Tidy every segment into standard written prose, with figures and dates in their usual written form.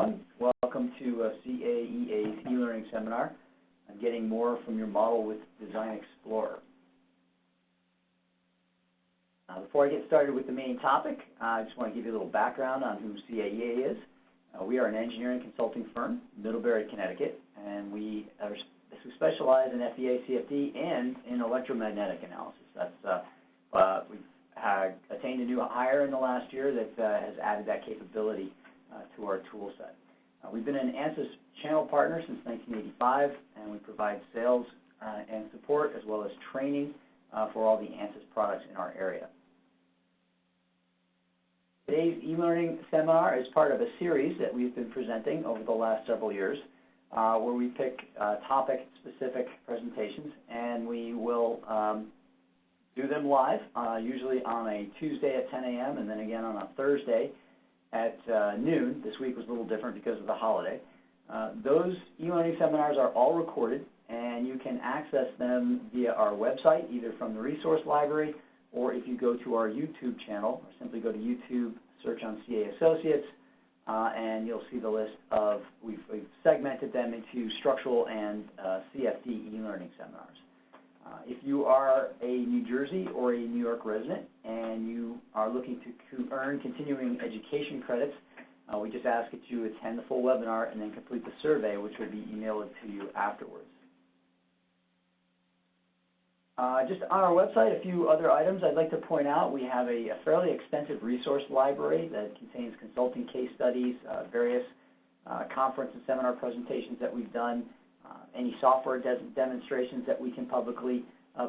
Welcome to CAEA's e-learning seminar on getting more from your model with DesignXplorer. Before I get started with the main topic, I just want to give you a little background on who CAEA is. We are an engineering consulting firm in Middlebury, Connecticut, and we specialize in FEA, CFD, and in electromagnetic analysis. We've attained a new hire in the last year that has added that capability to our tool set. We've been an ANSYS channel partner since 1985, and we provide sales and support as well as training for all the ANSYS products in our area. Today's e-learning seminar is part of a series that we've been presenting over the last several years where we pick topic-specific presentations, and we will do them live, usually on a Tuesday at 10 a.m. and then again on a Thursday at noon. This week was a little different because of the holiday. Those e-learning seminars are all recorded, and you can access them via our website, either from the resource library, or if you go to our YouTube channel, or simply go to YouTube, search on CA Associates, and you'll see the list of, we've segmented them into structural and CFD e-learning seminars. If you are a New Jersey or a New York resident and you are looking to earn continuing education credits, we just ask that you attend the full webinar and then complete the survey, which will be emailed to you afterwards. Just on our website, a few other items I'd like to point out. We have a fairly extensive resource library that contains consulting case studies, various conference and seminar presentations that we've done, any software demonstrations that we can publicly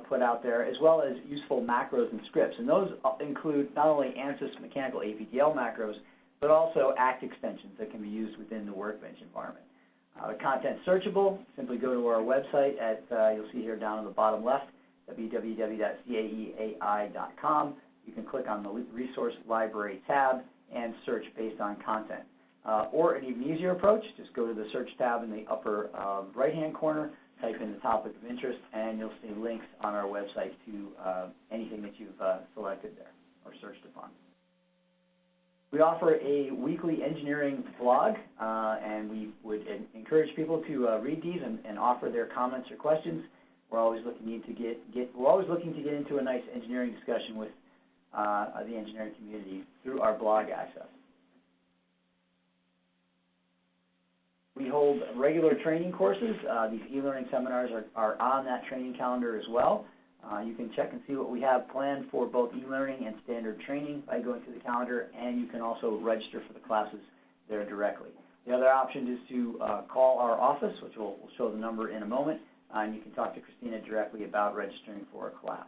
put out there, as well as useful macros and scripts. And those include not only ANSYS mechanical APDL macros, but also ACT extensions that can be used within the Workbench environment. The content's searchable. Simply go to our website at, you'll see here down on the bottom left, www.caeai.com. You can click on the Resource Library tab and search based on content. Or an even easier approach, just go to the search tab in the upper right-hand corner, type in the topic of interest, and you'll see links on our website to anything that you've selected there or searched upon. We offer a weekly engineering blog, and we would encourage people to read these and offer their comments or questions. We're always looking to get into a nice engineering discussion with the engineering community through our blog access. We hold regular training courses. These e-learning seminars are on that training calendar as well. You can check and see what we have planned for both e-learning and standard training by going to the calendar, and you can also register for the classes there directly. The other option is to call our office, which we'll show the number in a moment, and you can talk to Christina directly about registering for a class.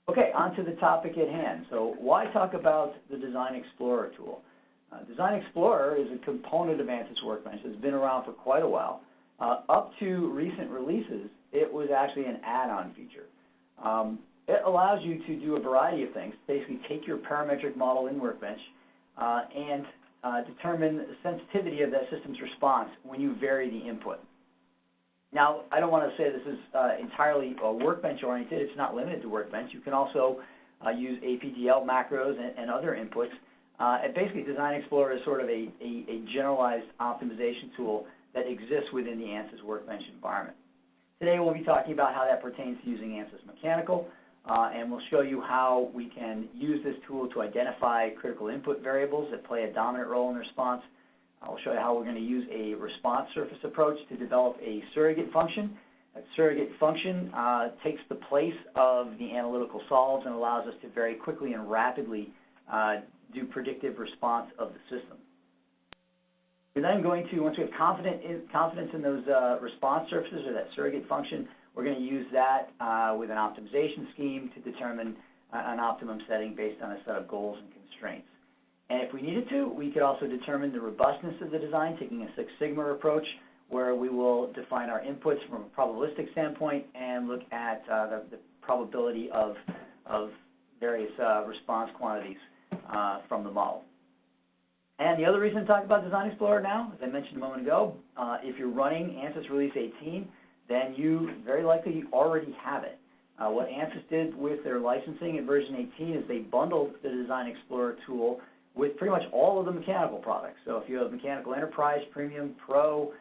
Okay, on to the topic at hand. So why talk about the DesignXplorer tool? DesignXplorer is a component of ANSYS Workbench that's been around for quite a while. Up to recent releases, it was actually an add-on feature. It allows you to do a variety of things, basically take your parametric model in Workbench and determine the sensitivity of that system's response when you vary the input. Now, I don't want to say this is entirely Workbench-oriented. It's not limited to Workbench. You can also use APDL macros and other inputs. And basically, DesignXplorer is sort of a generalized optimization tool that exists within the ANSYS Workbench environment. Today, we'll be talking about how that pertains to using ANSYS Mechanical, and we'll show you how we can use this tool to identify critical input variables that play a dominant role in the response. I'll show you how we're going to use a response surface approach to develop a surrogate function. That surrogate function takes the place of the analytical solves and allows us to very quickly and rapidly do predictive response of the system. We're then going to, once we have confidence in those response surfaces or that surrogate function, we're going to use that with an optimization scheme to determine an optimum setting based on a set of goals and constraints. And if we needed to, we could also determine the robustness of the design, taking a Six Sigma approach, where we will define our inputs from a probabilistic standpoint and look at the probability of various response quantities from the model. And the other reason to talk about DesignXplorer now, as I mentioned a moment ago, if you're running ANSYS Release 18, then you very likely already have it. What ANSYS did with their licensing in version 18 is they bundled the DesignXplorer tool with pretty much all of the mechanical products. So if you have Mechanical Enterprise, Premium, Pro,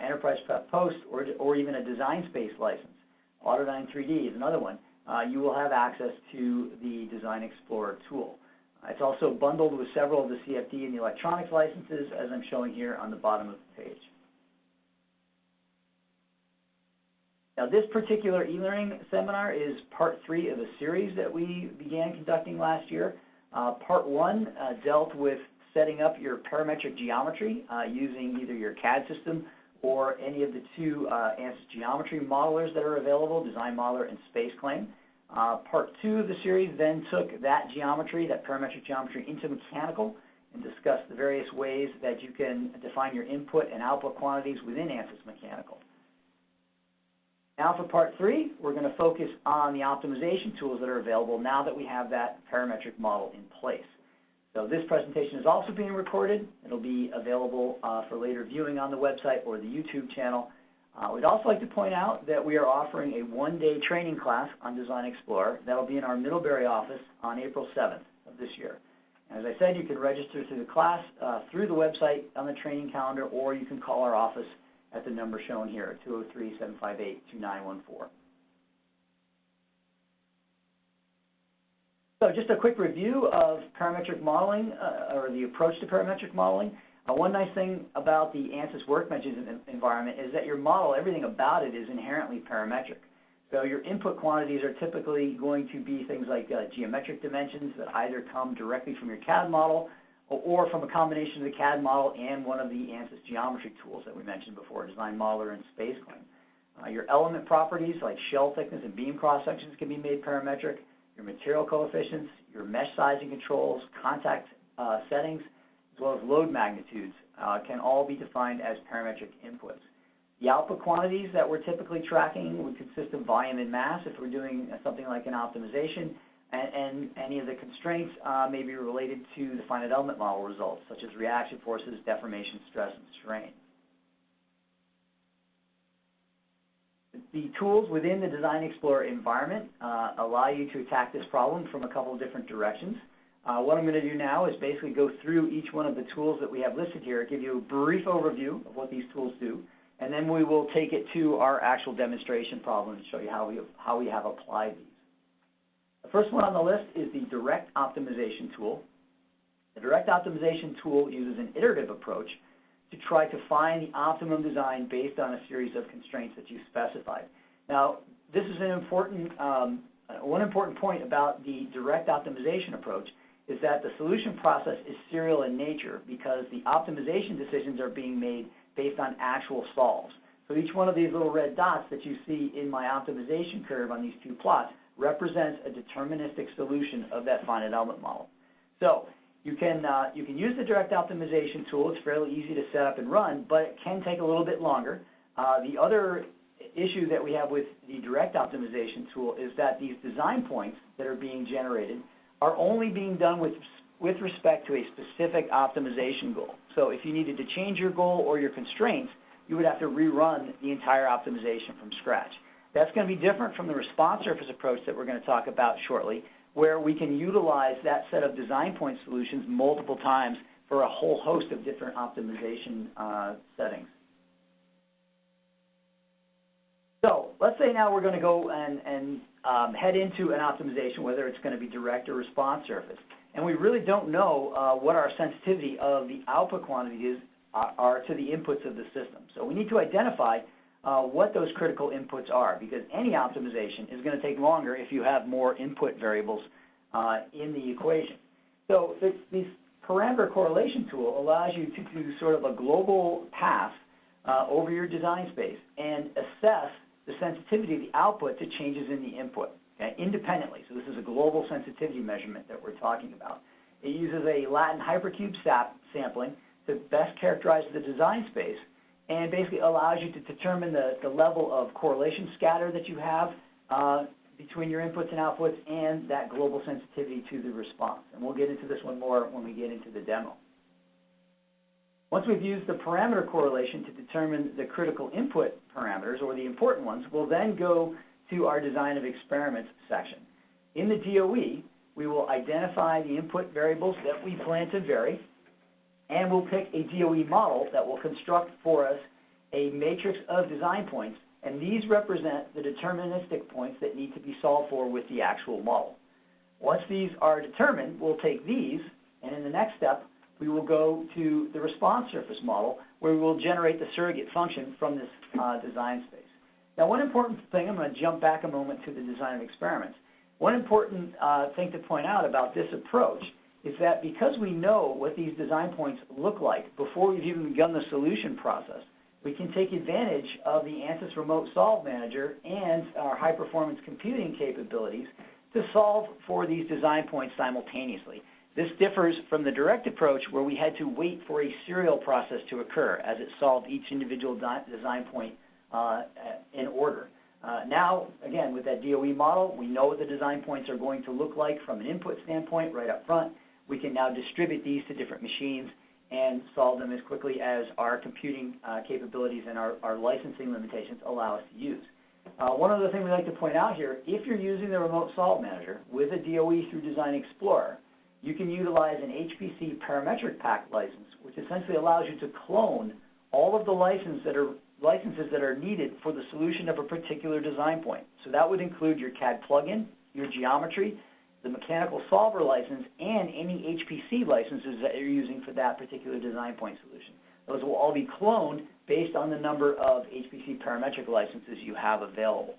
Enterprise Prep Post, or even a Design Space license, Autodyne 3D is another one, you will have access to the DesignXplorer tool. It's also bundled with several of the CFD and the electronics licenses, as I'm showing here on the bottom of the page. Now, this particular e-learning seminar is part 3 of a series that we began conducting last year. Part 1 dealt with setting up your parametric geometry using either your CAD system or any of the 2 ANSYS geometry modelers that are available, Design Modeler and SpaceClaim. Part 2 of the series then took that geometry, that parametric geometry, into mechanical and discussed the various ways that you can define your input and output quantities within ANSYS Mechanical. Now for part 3, we're going to focus on the optimization tools that are available now that we have that parametric model in place. So this presentation is also being recorded. It'll be available for later viewing on the website or the YouTube channel. We'd also like to point out that we are offering a 1-day training class on DesignXplorer. That'll be in our Middlebury office on April 7th of this year. As I said, you can register through the class through the website on the training calendar, or you can call our office at the number shown here, 203-758-2914. So just a quick review of parametric modeling, or the approach to parametric modeling. One nice thing about the ANSYS Workbenches environment is that your model, everything about it is inherently parametric. So your input quantities are typically going to be things like geometric dimensions that either come directly from your CAD model or from a combination of the CAD model and one of the ANSYS geometry tools that we mentioned before, Design Modeler and SpaceClaim. Your element properties like shell thickness and beam cross-sections can be made parametric. Your material coefficients, your mesh sizing controls, contact settings, as well as load magnitudes can all be defined as parametric inputs. The output quantities that we're typically tracking would consist of volume and mass if we're doing something like an optimization, and any of the constraints may be related to the finite element model results, such as reaction forces, deformation, stress, and strain. The tools within the DesignXplorer environment allow you to attack this problem from a couple of different directions. What I'm going to do now is basically go through each one of the tools that we have listed here, give you a brief overview of what these tools do, and then we will take it to our actual demonstration problem and show you how we have applied these. The first one on the list is the Direct Optimization tool. The Direct Optimization tool uses an iterative approach to try to find the optimum design based on a series of constraints that you specified. Now, this is an important, one important point about the Direct Optimization approach is that the solution process is serial in nature because the optimization decisions are being made based on actual solves. So each one of these little red dots that you see in my optimization curve on these 2 plots represents a deterministic solution of that finite element model. So you can use the Direct Optimization tool. It's fairly easy to set up and run, but it can take a little bit longer. The other issue that we have with the Direct Optimization tool is that these design points that are being generated are only being done with respect to a specific optimization goal. So if you needed to change your goal or your constraints, you would have to rerun the entire optimization from scratch. That's going to be different from the response surface approach that we're going to talk about shortly, where we can utilize that set of design point solutions multiple times for a whole host of different optimization settings. So let's say now we're going to go and head into an optimization, whether it's going to be direct or response surface. And we really don't know what our sensitivity of the output quantities are to the inputs of the system. So we need to identify what those critical inputs are, because any optimization is going to take longer if you have more input variables in the equation. So this parameter correlation tool allows you to do sort of a global path over your design space and assess the sensitivity of the output to changes in the input, okay, independently. So this is a global sensitivity measurement that we're talking about. It uses a Latin hypercube sampling to best characterize the design space and basically allows you to determine the level of correlation scatter that you have between your inputs and outputs and that global sensitivity to the response. And we'll get into this one more when we get into the demo. Once we've used the parameter correlation to determine the critical input parameters, or the important ones, we'll then go to our design of experiments section. In the DOE, we will identify the input variables that we plan to vary, and we'll pick a DOE model that will construct for us a matrix of design points, and these represent the deterministic points that need to be solved for with the actual model. Once these are determined, we'll take these, and in the next step, we will go to the response surface model, where we will generate the surrogate function from this design space. Now, one important thing, I'm going to jump back a moment to the design of experiments. One important thing to point out about this approach is that because we know what these design points look like before we've even begun the solution process, we can take advantage of the ANSYS Remote Solve Manager and our high-performance computing capabilities to solve for these design points simultaneously. This differs from the direct approach where we had to wait for a serial process to occur as it solved each individual design point in order. Now, again, with that DOE model, we know what the design points are going to look like from an input standpoint right up front. We can now distribute these to different machines and solve them as quickly as our computing capabilities and our licensing limitations allow us to use. One other thing we'd like to point out here, if you're using the Remote Solve Manager with a DOE through DesignXplorer, you can utilize an HPC parametric pack license, which essentially allows you to clone all of the licenses that are needed for the solution of a particular design point. So that would include your CAD plugin, your geometry, the mechanical solver license, and any HPC licenses that you're using for that particular design point solution. Those will all be cloned based on the number of HPC parametric licenses you have available.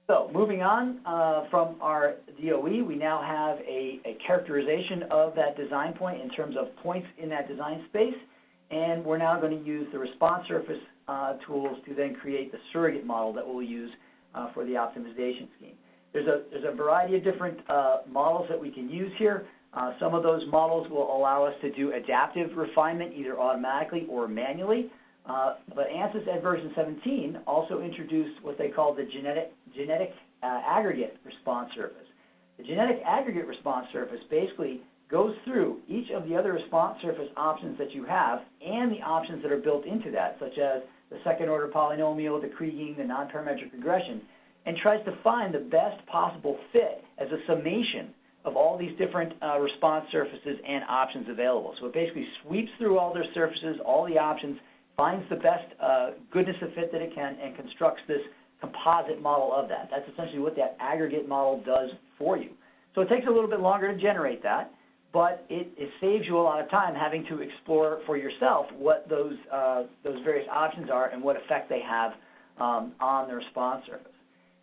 So moving on from our DOE, we now have a characterization of that design point in terms of points in that design space, and we're now going to use the response surface tools to then create the surrogate model that we'll use for the optimization scheme. There's a variety of different models that we can use here. Some of those models will allow us to do adaptive refinement either automatically or manually. But ANSYS at version 17 also introduced what they call the genetic aggregate response surface. The genetic aggregate response surface basically goes through each of the other response surface options that you have and the options that are built into that, such as the second order polynomial, the Kriging, the non-parametric regression, and tries to find the best possible fit as a summation of all these different response surfaces and options available. So it basically sweeps through all their surfaces, all the options, finds the best goodness of fit that it can, and constructs this composite model of that. That's essentially what that aggregate model does for you. So it takes a little bit longer to generate that, but it saves you a lot of time having to explore for yourself what those various options are and what effect they have on the response surface.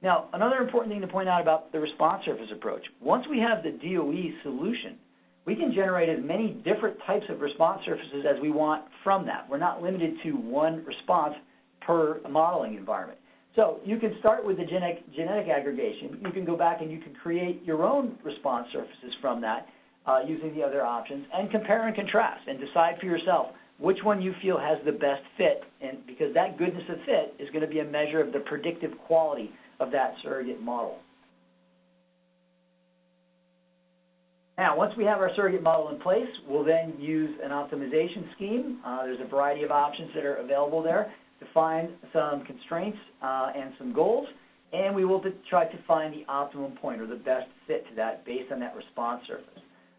Now, another important thing to point out about the response surface approach, once we have the DOE solution, we can generate as many different types of response surfaces as we want from that. We're not limited to one response per modeling environment. So you can start with the genetic aggregation. You can go back and you can create your own response surfaces from that using the other options and compare and contrast and decide for yourself which one you feel has the best fit, and because that goodness of fit is going to be a measure of the predictive quality of that surrogate model. Now, once we have our surrogate model in place, we'll then use an optimization scheme. There's a variety of options that are available there to find some constraints and some goals, and we will try to find the optimum point or the best fit to that based on that response surface.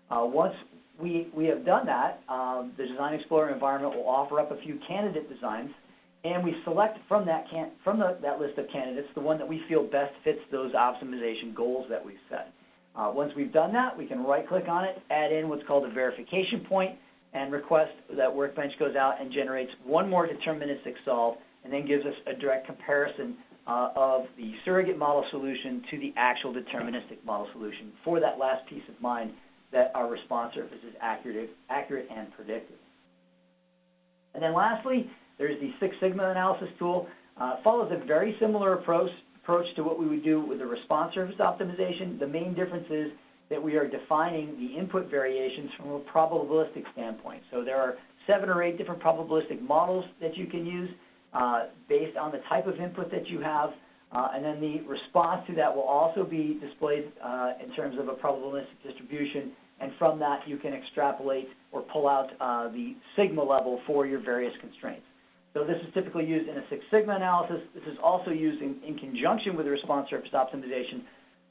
Once we have done that, the DesignXplorer environment will offer up a few candidate designs, and we select from that list of candidates the one that we feel best fits those optimization goals that we've set. Once we've done that, we can right-click on it, add in what's called a verification point, and request that Workbench goes out and generates one more deterministic solve, and then gives us a direct comparison of the surrogate model solution to the actual deterministic model solution for that last peace of mind that our response surface is accurate and predictive. And then lastly, there's the Six Sigma analysis tool. It follows a very similar approach to what we would do with the response surface optimization. The main difference is that we are defining the input variations from a probabilistic standpoint. So there are 7 or 8 different probabilistic models that you can use based on the type of input that you have, and then the response to that will also be displayed in terms of a probabilistic distribution, and from that you can extrapolate or pull out the sigma level for your various constraints. So this is typically used in a Six Sigma analysis. This is also used in conjunction with the response surface optimization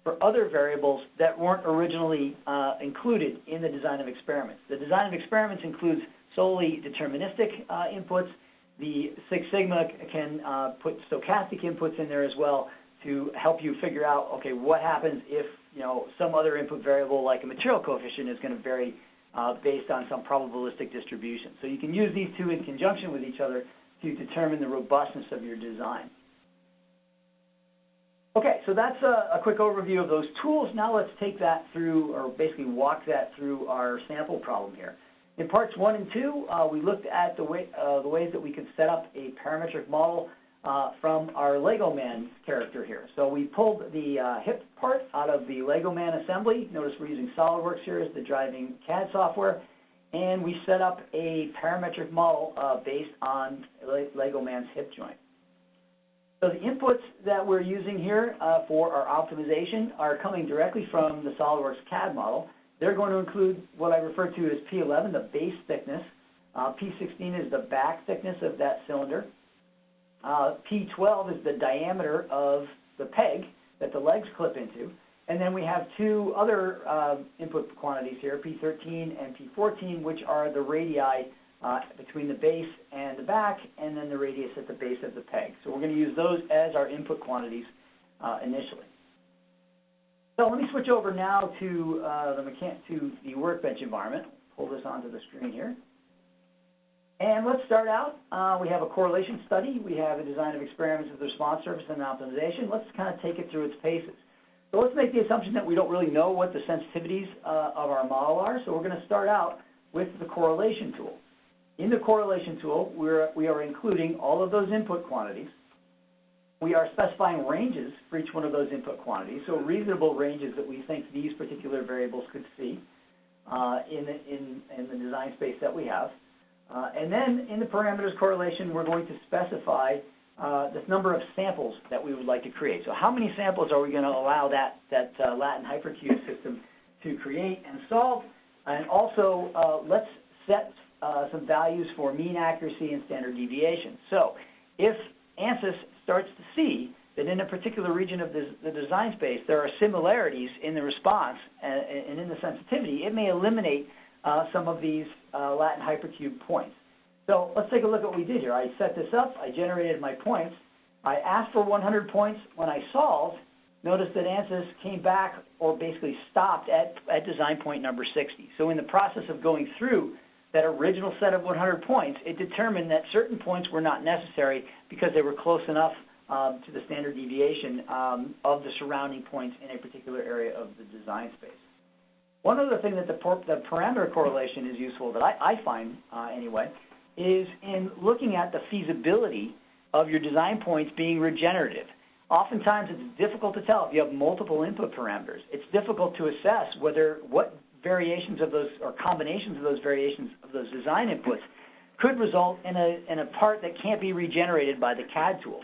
for other variables that weren't originally included in the design of experiments. The design of experiments includes solely deterministic inputs. The Six Sigma can put stochastic inputs in there as well to help you figure out, okay, what happens if, you know, some other input variable like a material coefficient is going to vary based on some probabilistic distribution. So you can use these two in conjunction with each other to determine the robustness of your design. Okay, so that's a quick overview of those tools. Now let's take that through, or basically walk that through our sample problem here. In parts 1 and 2, we looked at the ways that we could set up a parametric model from our Lego Man character here. So we pulled the hip part out of the Lego Man assembly. Notice we're using SolidWorks here as the driving CAD software. And we set up a parametric model based on Lego Man's hip joint. So the inputs that we're using here for our optimization are coming directly from the SolidWorks CAD model. They're going to include what I refer to as P11, the base thickness. P16 is the back thickness of that cylinder. P12 is the diameter of the peg that the legs clip into. And then we have two other input quantities here, P13 and P14, which are the radii between the base and the back, and then the radius at the base of the peg. So we're going to use those as our input quantities initially. So let me switch over now to the workbench environment. Pull this onto the screen here. And let's start out. We have a correlation study. We have a design of experiments with response surface and optimization. Let's kind of take it through its paces. So let's make the assumption that we don't really know what the sensitivities of our model are. So we're going to start out with the correlation tool. In the correlation tool, we are including all of those input quantities. We are specifying ranges for each one of those input quantities, so reasonable ranges that we think these particular variables could see in the design space that we have. And then in the parameters correlation, we're going to specify this number of samples that we would like to create. So how many samples are we going to allow that Latin hypercube system to create and solve? And also, let's set some values for mean accuracy and standard deviation. So if ANSYS starts to see that in a particular region of the design space there are similarities in the response and in the sensitivity, it may eliminate some of these Latin hypercube points. So let's take a look at what we did here. I set this up, I generated my points, I asked for 100 points. When I solved, notice that ANSYS came back, or basically stopped at design point number 60. So in the process of going through that original set of 100 points, it determined that certain points were not necessary because they were close enough to the standard deviation of the surrounding points in a particular area of the design space. One other thing that the parameter correlation is useful, that I find anyway, is in looking at the feasibility of your design points being regenerative. Oftentimes it's difficult to tell if you have multiple input parameters. It's difficult to assess what variations of those, or combinations of those variations of those design inputs could result in a part that can't be regenerated by the CAD tool.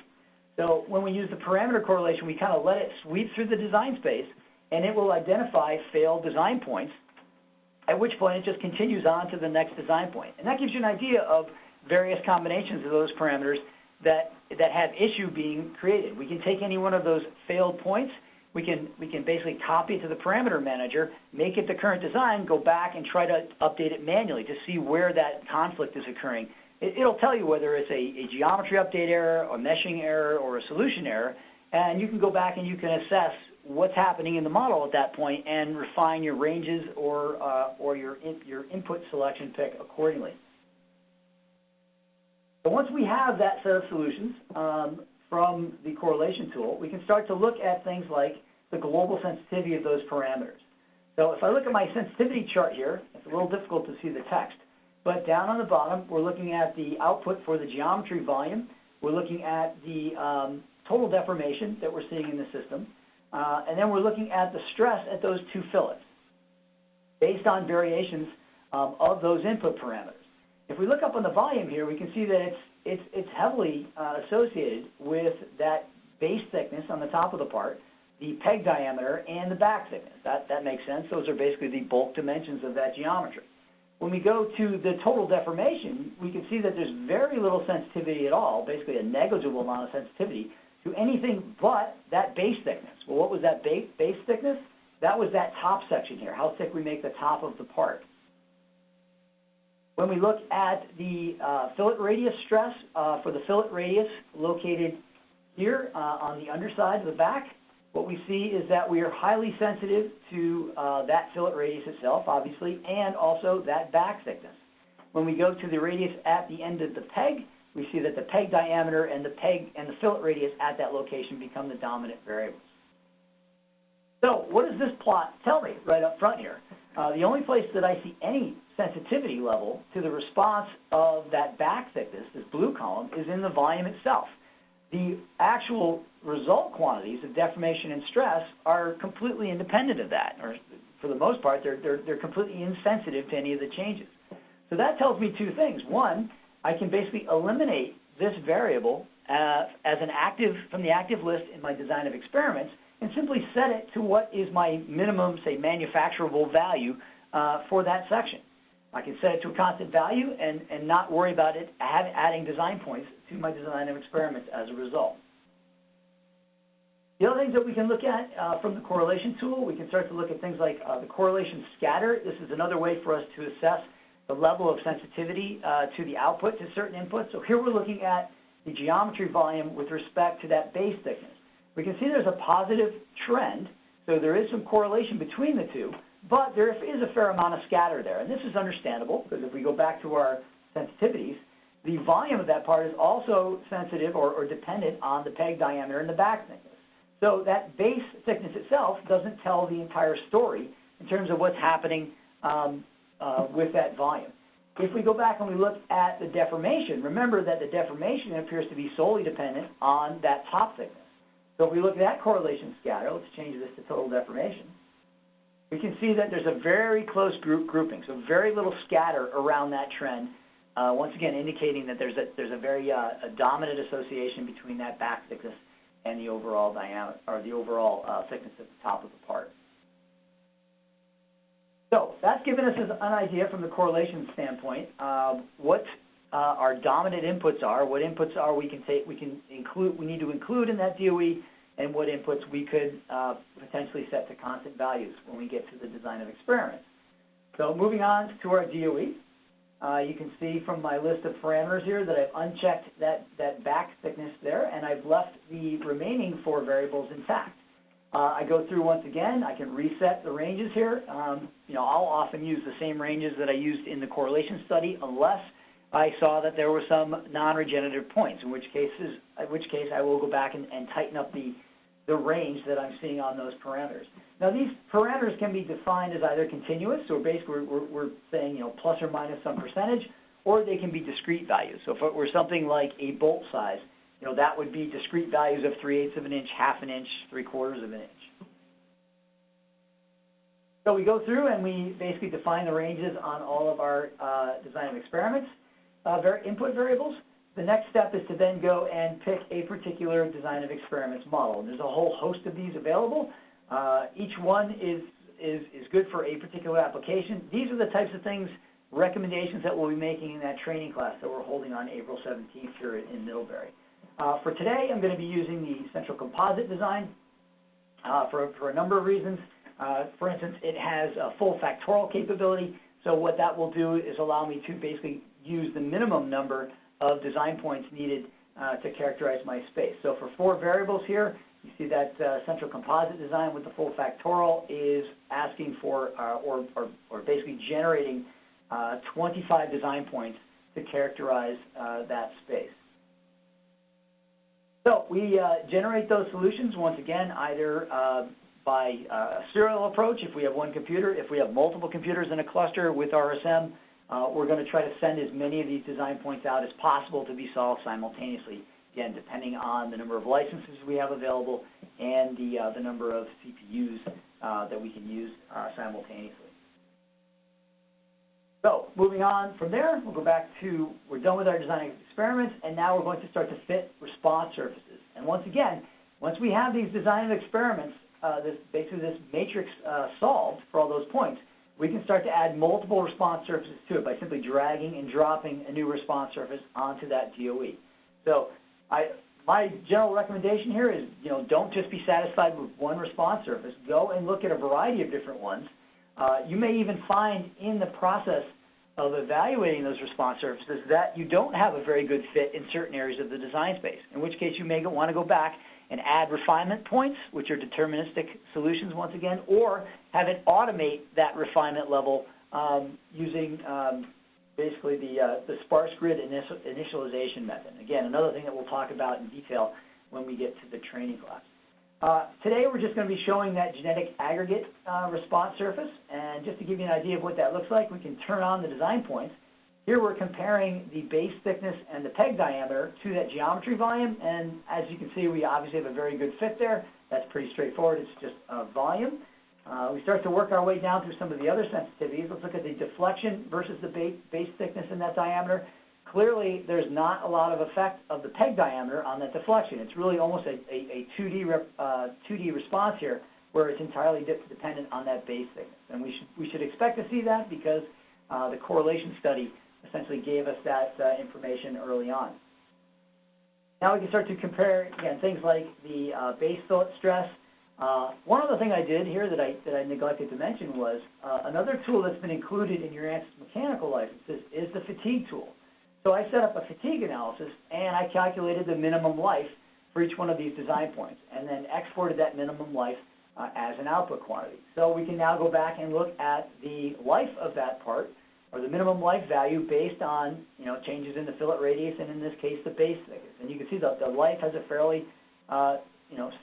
So when we use the parameter correlation, we kind of let it sweep through the design space, and it will identify failed design points, at which point it just continues on to the next design point. And that gives you an idea of various combinations of those parameters that have issue being created. We can take any one of those failed points, we can basically copy it to the parameter manager, make it the current design, go back and try to update it manually to see where that conflict is occurring. It'll tell you whether it's a geometry update error, a meshing error, or a solution error, and you can go back and you can assess what's happening in the model at that point and refine your ranges or your input selection pick accordingly. So once we have that set of solutions from the correlation tool, we can start to look at things like the global sensitivity of those parameters. So if I look at my sensitivity chart here, it's a little difficult to see the text, but down on the bottom, we're looking at the output for the geometry volume. We're looking at the total deformation that we're seeing in the system, and then we're looking at the stress at those two fillets based on variations of those input parameters. If we look up on the volume here, we can see that it's heavily associated with that base thickness on the top of the part, the peg diameter, and the back thickness. That makes sense. Those are basically the bulk dimensions of that geometry. When we go to the total deformation, we can see that there's very little sensitivity at all, basically a negligible amount of sensitivity to anything but that base thickness. Well, what was that base thickness? That was that top section here, how thick we make the top of the part. When we look at the fillet radius stress, for the fillet radius located here on the underside of the back, what we see is that we are highly sensitive to that fillet radius itself, obviously, and also that back thickness. When we go to the radius at the end of the peg, we see that the peg diameter and the fillet radius at that location become the dominant variables. So what does this plot tell me right up front here? The only place that I see any sensitivity level to the response of that back thickness, this blue column, is in the volume itself. The actual result quantities of deformation and stress are completely independent of that, or for the most part, they're completely insensitive to any of the changes. So that tells me two things. One, I can basically eliminate this variable from the active list in my design of experiments and simply set it to what is my minimum, say, manufacturable value for that section. I can set it to a constant value and not worry about it adding design points to my design of experiments as a result. The other things that we can look at from the correlation tool, we can start to look at things like the correlation scatter. This is another way for us to assess the level of sensitivity to the output to certain inputs. So here we're looking at the geometry volume with respect to that base thickness. We can see there's a positive trend, so there is some correlation between the two, but there is a fair amount of scatter there. And this is understandable, because if we go back to our sensitivities, the volume of that part is also sensitive or dependent on the peg diameter and the back thickness. So that base thickness itself doesn't tell the entire story in terms of what's happening with that volume. If we go back and we look at the deformation, remember that the deformation appears to be solely dependent on that top thickness. So if we look at that correlation scatter, let's change this to total deformation, we can see that there's a very close grouping, so very little scatter around that trend, once again indicating that there's a very dominant association between that back thickness and the overall diameter, or the overall thickness at the top of the part. So that's given us an idea from the correlation standpoint what our dominant inputs are, what inputs are we need to include in that DOE, and what inputs we could potentially set to constant values when we get to the design of experiments. So moving on to our DOE, you can see from my list of parameters here that I've unchecked that back thickness there, and I've left the remaining 4 variables intact. I go through once again, I can reset the ranges here. I'll often use the same ranges that I used in the correlation study unless I saw that there were some non-regenerative points, in which case I will go back and tighten up the range that I'm seeing on those parameters. Now these parameters can be defined as either continuous, so basically we're saying plus or minus some percentage, or they can be discrete values. So if it were something like a bolt size, that would be discrete values of 3/8 of an inch, half an inch, 3/4 of an inch. So we go through and we basically define the ranges on all of our design of experiments input variables. The next step is to then go and pick a particular design of experiments model. And there's a whole host of these available. Each one is good for a particular application. These are the types of things, recommendations that we'll be making in that training class that we're holding on April 17th here in Middlebury. For today, I'm going to be using the central composite design for a number of reasons. For instance, it has a full factorial capability. So what that will do is allow me to basically use the minimum number of design points needed to characterize my space. So for 4 variables here, you see that central composite design with the full factorial is asking for or basically generating 25 design points to characterize that space. So we generate those solutions once again either by a serial approach if we have one computer. If we have multiple computers in a cluster with RSM, we're going to try to send as many of these design points out as possible to be solved simultaneously, again, depending on the number of licenses we have available and the number of CPUs that we can use simultaneously. So moving on from there, we'll go back to, we're done with our design experiments, and now we're going to start to fit response surfaces. And once again, once we have these design experiments, basically this matrix solved for all those points, we can start to add multiple response surfaces to it by simply dragging and dropping a new response surface onto that DOE. So my general recommendation here is, don't just be satisfied with one response surface. Go and look at a variety of different ones. You may even find in the process of evaluating those response surfaces that you don't have a very good fit in certain areas of the design space, in which case you may want to go back and add refinement points, which are deterministic solutions once again, or have it automate that refinement level using basically the sparse grid initialization method. Again, another thing that we'll talk about in detail when we get to the training class. Today we're just going to be showing that genetic aggregate response surface, and just to give you an idea of what that looks like, we can turn on the design points. Here we're comparing the base thickness and the peg diameter to that geometry volume, and as you can see, we obviously have a very good fit there. That's pretty straightforward. It's just volume. We start to work our way down through some of the other sensitivities. Let's look at the deflection versus the base thickness in that diameter. Clearly, there's not a lot of effect of the peg diameter on that deflection. It's really almost a 2D response here, where it's entirely dependent on that base thickness. And we should expect to see that because the correlation study essentially gave us that information early on. Now we can start to compare, again, things like the base fillet stress. One other thing I did here that I neglected to mention was another tool that's been included in your ANSYS mechanical licenses is the fatigue tool. So I set up a fatigue analysis, and I calculated the minimum life for each one of these design points, and then exported that minimum life as an output quantity. So we can now go back and look at the life of that part, or the minimum life value based on changes in the fillet radius, and in this case the base thickness. And you can see that the life has a fairly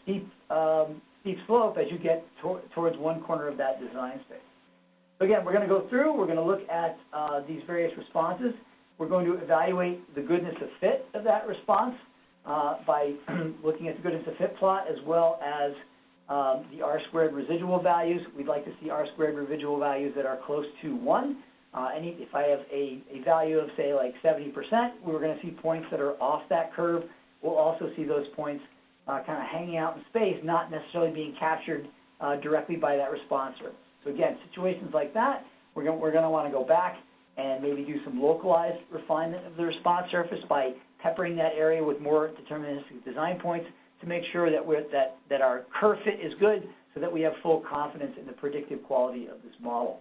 steep slope as you get towards one corner of that design space. So again, we're going to go through. We're going to look at these various responses. We're going to evaluate the goodness of fit of that response by looking at the goodness of fit plot, as well as the R-squared residual values. We'd like to see R-squared residual values that are close to 1. If I have a value of, say, like 70%, we're going to see points that are off that curve. We'll also see those points kind of hanging out in space, not necessarily being captured directly by that response surface. So again, situations like that, we're going to want to go back and maybe do some localized refinement of the response surface by peppering that area with more deterministic design points to make sure that our curve fit is good, so that we have full confidence in the predictive quality of this model.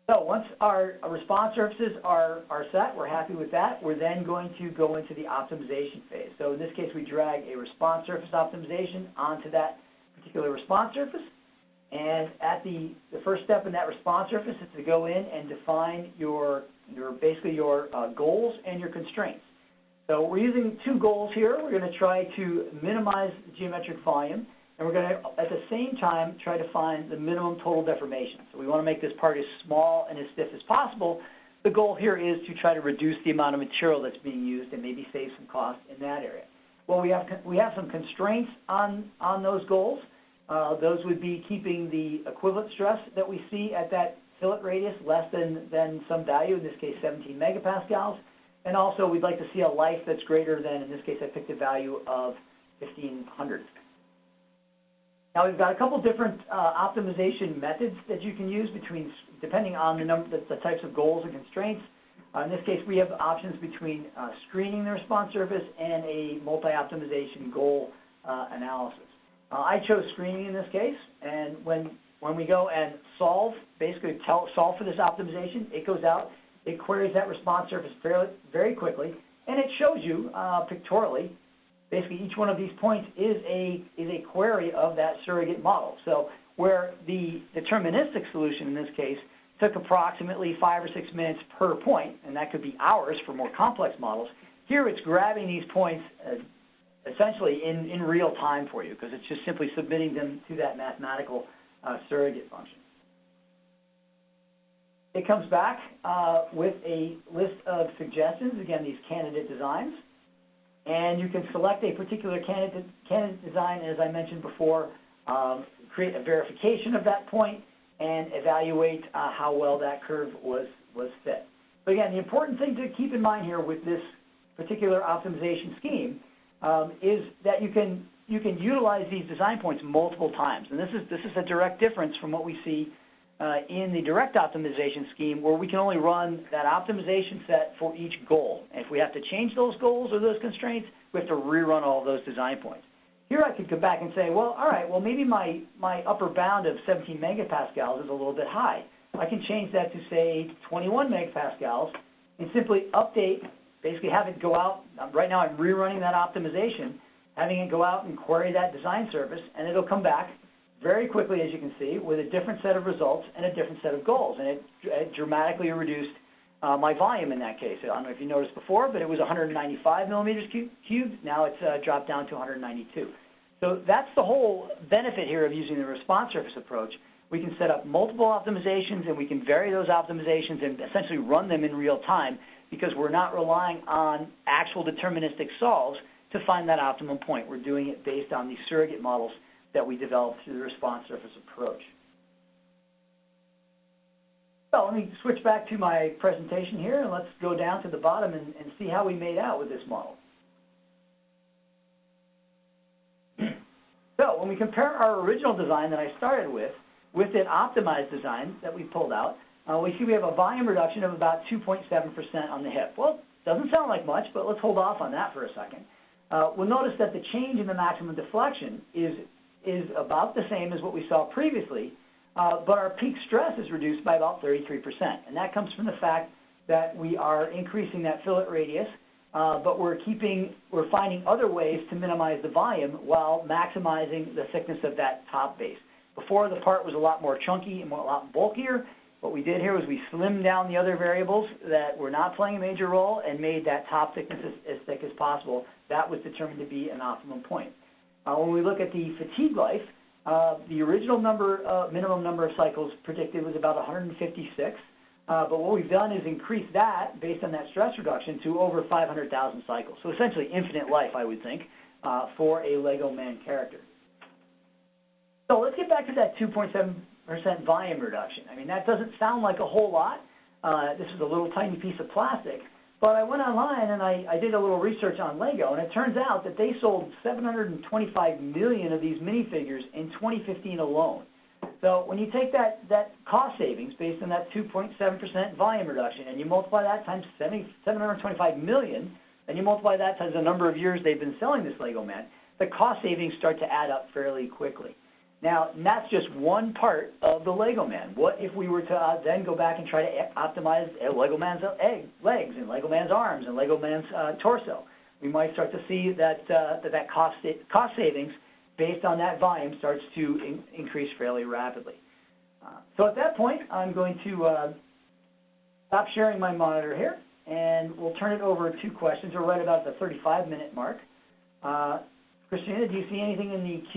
So once our response surfaces are set, we're happy with that, we're then going to go into the optimization phase. So in this case, we drag a response surface optimization onto that particular response surface. And at the first step in that response surface is to go in and define basically your goals and your constraints. So we're using two goals here. We're going to try to minimize the geometric volume, and we're going to, at the same time, try to find the minimum total deformation. So we want to make this part as small and as stiff as possible. The goal here is to try to reduce the amount of material that's being used and maybe save some cost in that area. Well, we have some constraints on those goals. Those would be keeping the equivalent stress that we see at that fillet radius less than some value, in this case 17 megapascals. And also we'd like to see a life that's greater than, in this case I picked a value of 1500. Now we've got a couple different optimization methods that you can use depending on the types of goals and constraints. In this case, we have options between screening the response surface and a multi-optimization goal analysis. I chose screening in this case, and when we go and solve for this optimization, it goes out, it queries that response surface very quickly, and it shows you pictorially. Basically, each one of these points is a query of that surrogate model. So where the deterministic solution in this case took approximately 5 or 6 minutes per point, and that could be hours for more complex models, here it's grabbing these points essentially in real time for you, because it's just simply submitting them to that mathematical surrogate function. It comes back with a list of suggestions, again, these candidate designs. And you can select a particular candidate design, as I mentioned before, create a verification of that point, and evaluate how well that curve was fit. But again, the important thing to keep in mind here with this particular optimization scheme is that you can utilize these design points multiple times. And this is a direct difference from what we see in the direct optimization scheme where we can only run that optimization set for each goal. And if we have to change those goals or those constraints, we have to rerun all of those design points. Here I could go back and say, well, all right, well, maybe my upper bound of 17 megapascals is a little bit high. I can change that to, say, 21 megapascals and simply update, basically have it go out. Right now I'm rerunning that optimization, having it go out and query that design service, and it'll come back very quickly, as you can see, with a different set of results and a different set of goals. And it dramatically reduced my volume in that case. I don't know if you noticed before, but it was 195 millimeters cubed. Now it's dropped down to 192. So that's the whole benefit here of using the response surface approach. We can set up multiple optimizations, and we can vary those optimizations and essentially run them in real time because we're not relying on actual deterministic solves to find that optimum point. We're doing it based on these surrogate models that we developed through the response surface approach. So let me switch back to my presentation here, and let's go down to the bottom and see how we made out with this model. So when we compare our original design that I started with an optimized design that we pulled out, we see we have a volume reduction of about 2.7% on the hip. Well, doesn't sound like much, but let's hold off on that for a second. We'll notice that the change in the maximum deflection is about the same as what we saw previously, but our peak stress is reduced by about 33%. And that comes from the fact that we are increasing that fillet radius, but we're finding other ways to minimize the volume while maximizing the thickness of that top base. Before, the part was a lot more chunky and a lot bulkier. What we did here was we slimmed down the other variables that were not playing a major role and made that top thickness as thick as possible. That was determined to be an optimum point. When we look at the fatigue life, the original minimum number of cycles predicted was about 156. But what we've done is increase that, based on that stress reduction, to over 500,000 cycles. So essentially infinite life, I would think, for a Lego man character. So let's get back to that 2.7% volume reduction. I mean, that doesn't sound like a whole lot. This is a little tiny piece of plastic. But I went online and I did a little research on Lego, and it turns out that they sold 725 million of these minifigures in 2015 alone. So when you take that cost savings based on that 2.7% volume reduction and you multiply that times 725 million, and you multiply that times the number of years they've been selling this Lego man, the cost savings start to add up fairly quickly. Now, that's just one part of the Lego man. What if we were to then go back and try to optimize Lego man's legs and Lego man's arms and Lego man's torso? We might start to see that cost savings based on that volume starts to increase fairly rapidly. So at that point, I'm going to stop sharing my monitor here, and we'll turn it over to questions. We're right about the 35-minute mark. Christina, do you see anything in the queue?